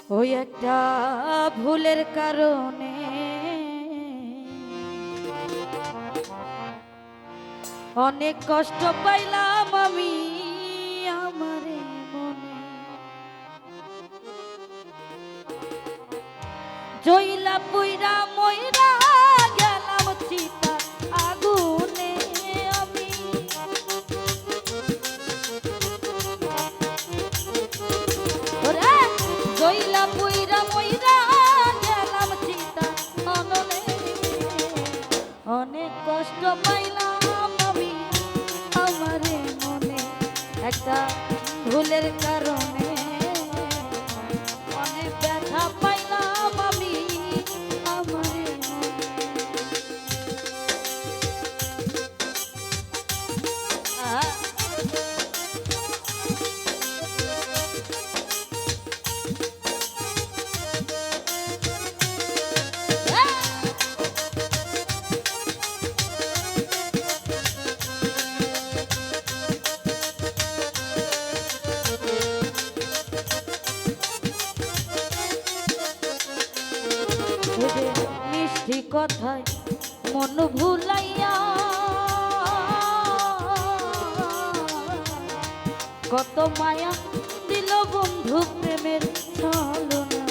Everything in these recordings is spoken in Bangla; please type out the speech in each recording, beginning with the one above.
ওই একটা ভুলের কারণে অনেক কষ্ট পাইলাম আমি আমারে মনে জইলা পুইরা মইরা গেলাম চিতার আগুনে আমি ওরে জইলা পুইরা মইরা গেলাম চিতার আগুনে অনেক কষ্ট পাইলাম আমি আমারে মনে একটা ভুলের কারণে অনেক ব্যথা পাইলাম আমি আমারে মিষ্টি কথায় মন ভুলাইয়া কত মায়া দিল বন্ধু প্রেমের ছলনা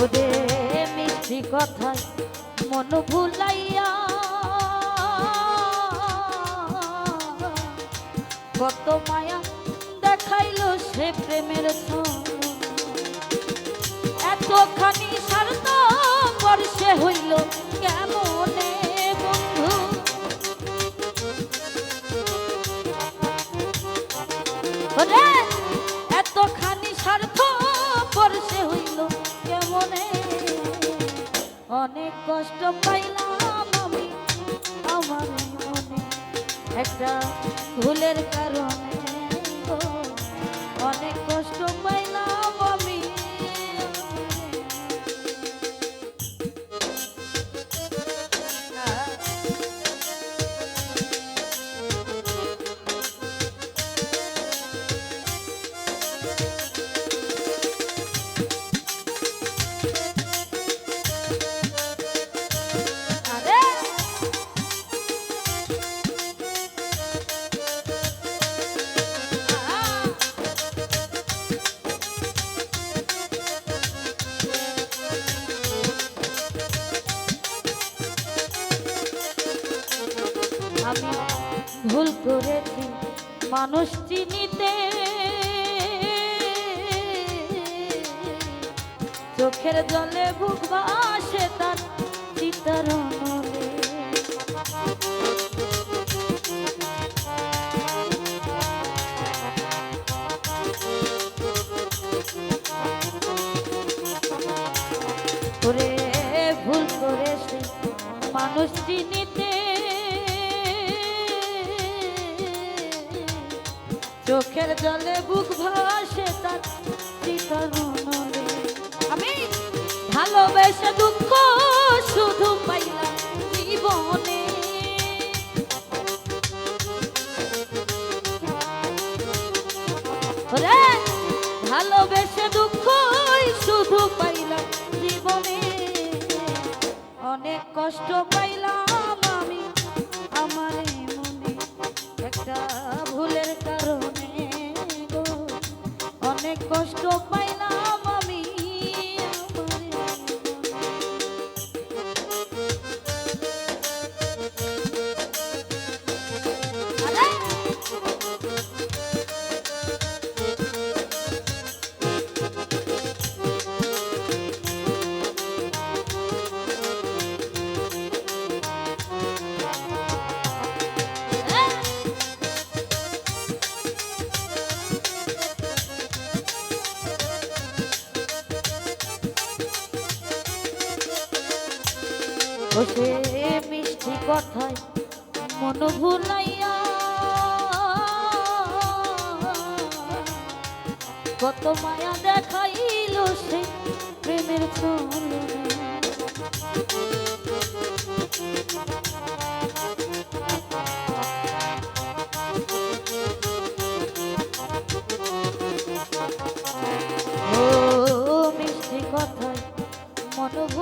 ওরে মিষ্টি কথায় মন ভুলাইয়া কত মায়া দেখাইলো সে প্রেমের এতখানি স্বার্থ বর্ষে হইল কেমনে বন্ধু ওরে এতখানি স্বার্থ বর্ষে হইল কেমনে অনেক কষ্ট পাইলাম আমি আমার মনে একটা ভুলের কারণে অনেক কষ্ট পাইলাম আমি আমি ভুল করেছি মানুষ চিনিতে চোখের জলে বুক ভাসে তার চিত্রণে ওরে ভুল করেছি মানুষ চিনিতে চোখের জলে বুক ভাসে তার চিত্রণে আমি ভালোবেসে দুঃখ শুধু পাইলাম জীবনে রে ভালোবেসে দুঃখ শুধু পাইলাম জীবনে অনেক কষ্ট পাইলাম আমি আমার মনে একটা ভুলের কারণে গো অনেক কষ্ট পাইলাম আমি বসে মিষ্টি কথায় মন ভুলাইয়া কত মায়া দেখাইল সে প্রেমের ছলনা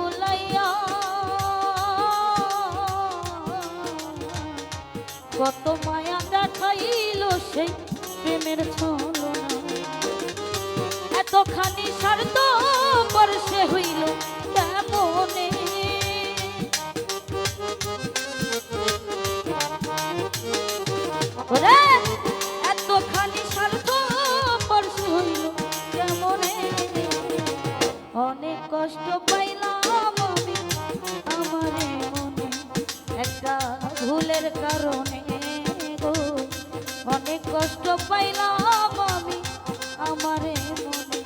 ভুলাইয়া কত মায়া দেখাইল সেই প্রেমের ছলনা এতখানি স্বার্থ পর সে হইল কেমনে ওরে এতখানি স্বার্থ পর সে হইল কেমনে অনেক কষ্ট পাইলাম আমি আমারে মনে একটা ভুলের কারণে গো অনেক কষ্ট পাইলাম আমি আমারে মনে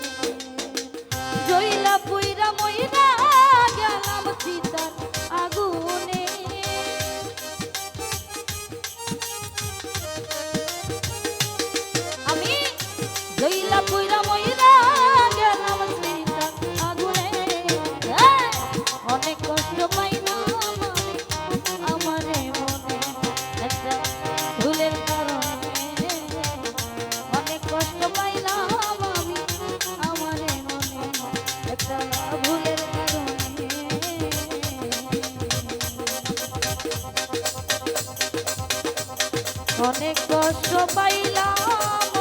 জইলা পুইরা মইরা গেলাম চিতার আগুনে আমি জইলা পুইরা মইরা গেলাম চিতার আগুনে অনেক কষ্ট পাইলাম আমি আমারে মনে একটা ভুলের কারণে অনেক কষ্ট পাইলাম আমি আমারে মনে একটা ভুলের কারণে অনেক কষ্ট পাইলাম